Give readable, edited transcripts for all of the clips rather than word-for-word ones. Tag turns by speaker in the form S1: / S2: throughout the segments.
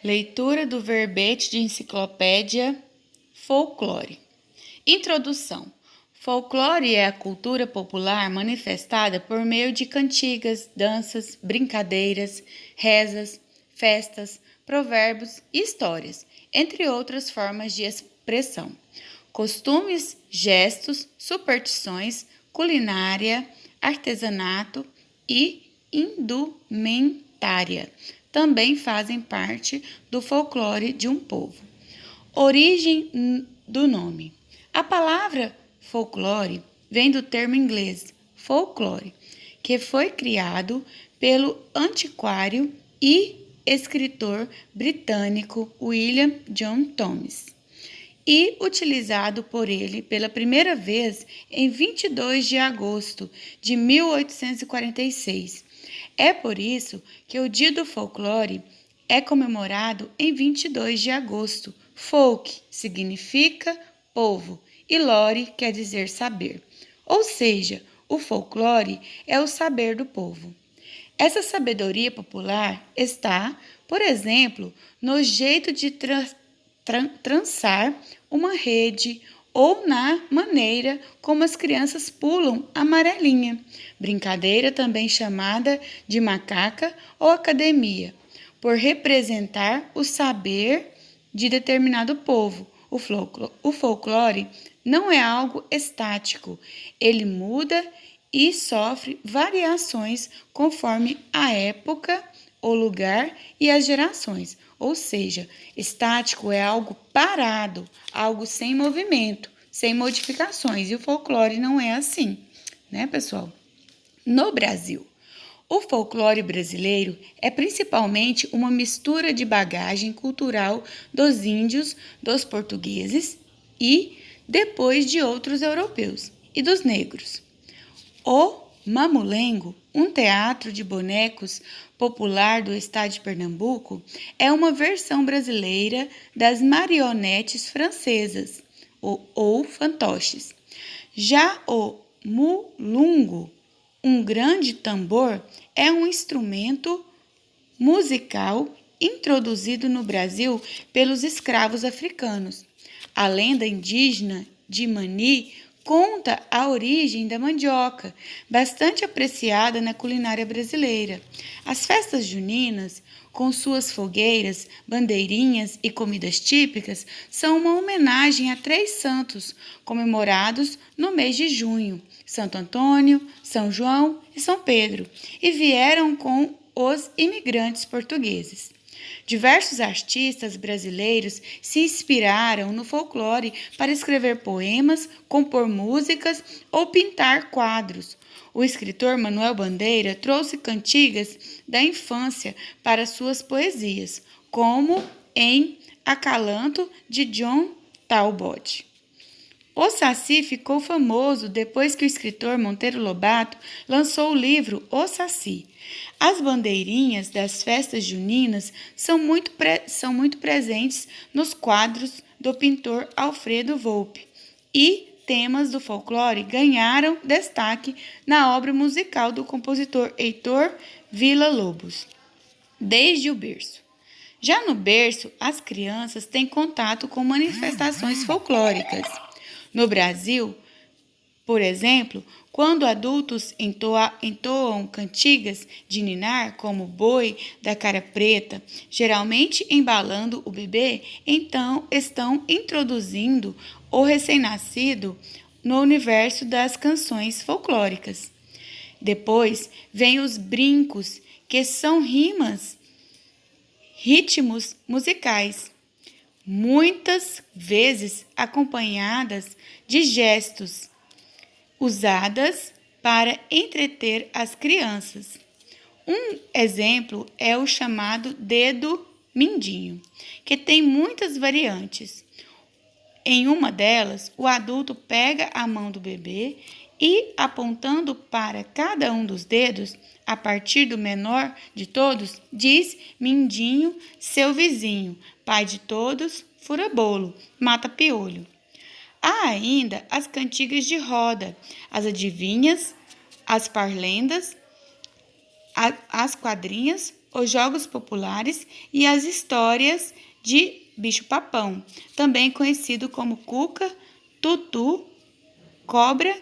S1: Leitura do verbete de enciclopédia Folclore. Introdução. Folclore é a cultura popular manifestada por meio de cantigas, danças, brincadeiras, rezas, festas, provérbios e histórias, entre outras formas de expressão. Costumes, gestos, superstições, culinária, artesanato e indumentária também fazem parte do folclore de um povo. Origem do nome. A palavra folclore vem do termo inglês folklore, que foi criado pelo antiquário e escritor britânico William John Thomas e utilizado por ele pela primeira vez em 22 de agosto de 1846. É por isso que o Dia do Folclore é comemorado em 22 de agosto. Folk significa povo e lore quer dizer saber. Ou seja, o folclore é o saber do povo. Essa sabedoria popular está, por exemplo, no jeito de trançar uma rede ou na maneira como as crianças pulam amarelinha, brincadeira também chamada de macaca ou academia, por representar o saber de determinado povo. O folclore não é algo estático, ele muda e sofre variações conforme a época, o lugar e as gerações. Ou seja, estático é algo parado, algo sem movimento, sem modificações. E o folclore não é assim, né, pessoal? No Brasil, o folclore brasileiro é principalmente uma mistura de bagagem cultural dos índios, dos portugueses e depois de outros europeus e dos negros. O Mamulengo, um teatro de bonecos popular do estado de Pernambuco, é uma versão brasileira das marionetes francesas, ou fantoches. Já o mulungo, um grande tambor, é um instrumento musical introduzido no Brasil pelos escravos africanos. A lenda indígena de Mani conta a origem da mandioca, bastante apreciada na culinária brasileira. As festas juninas, com suas fogueiras, bandeirinhas e comidas típicas, são uma homenagem a 3 santos comemorados no mês de junho: Santo Antônio, São João e São Pedro, e vieram com os imigrantes portugueses. Diversos artistas brasileiros se inspiraram no folclore para escrever poemas, compor músicas ou pintar quadros. O escritor Manuel Bandeira trouxe cantigas da infância para suas poesias, como em Acalanto, de John Talbot. O Saci ficou famoso depois que o escritor Monteiro Lobato lançou o livro O Saci. As bandeirinhas das festas juninas são muito presentes nos quadros do pintor Alfredo Volpi e temas do folclore ganharam destaque na obra musical do compositor Heitor Villa-Lobos, desde o berço. Já no berço, as crianças têm contato com manifestações folclóricas. No Brasil, por exemplo, quando adultos entoam cantigas de ninar, como Boi da Cara Preta, geralmente embalando o bebê, então estão introduzindo o recém-nascido no universo das canções folclóricas. Depois vem os brincos, que são ritmos musicais, muitas vezes acompanhadas de gestos, usadas para entreter as crianças. Um exemplo é o chamado dedo mindinho, que tem muitas variantes. Em uma delas, o adulto pega a mão do bebê e, apontando para cada um dos dedos, a partir do menor de todos, diz: mindinho, seu vizinho, pai de todos, fura bolo, mata piolho. Há ainda as cantigas de roda, as adivinhas, as parlendas, as quadrinhas os jogos populares e as histórias de bicho-papão, também conhecido como cuca, tutu, cobra,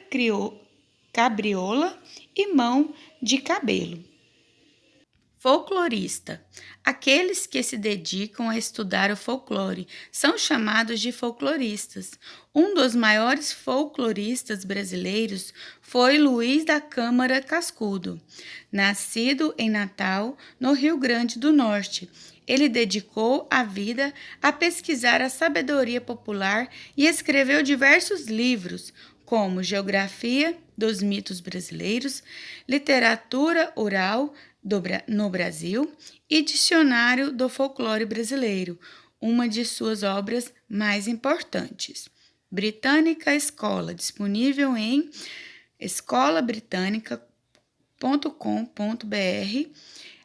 S1: cabriola e mão de cabelo. Folclorista. Aqueles que se dedicam a estudar o folclore são chamados de folcloristas. Um dos maiores folcloristas brasileiros foi Luiz da Câmara Cascudo. Nascido em Natal, no Rio Grande do Norte, ele dedicou a vida a pesquisar a sabedoria popular e escreveu diversos livros, como Geografia dos Mitos Brasileiros, Literatura Oral no Brasil e Dicionário do Folclore Brasileiro, uma de suas obras mais importantes. Britânica Escola, disponível em escolabritânica.com.br.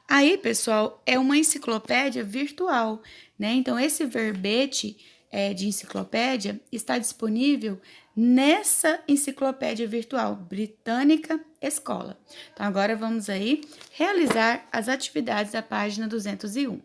S1: Aí, pessoal, é uma enciclopédia virtual, né? Então, esse verbete de enciclopédia está disponível nessa enciclopédia virtual, Britânica Escola. Então, agora vamos aí realizar as atividades da página 201.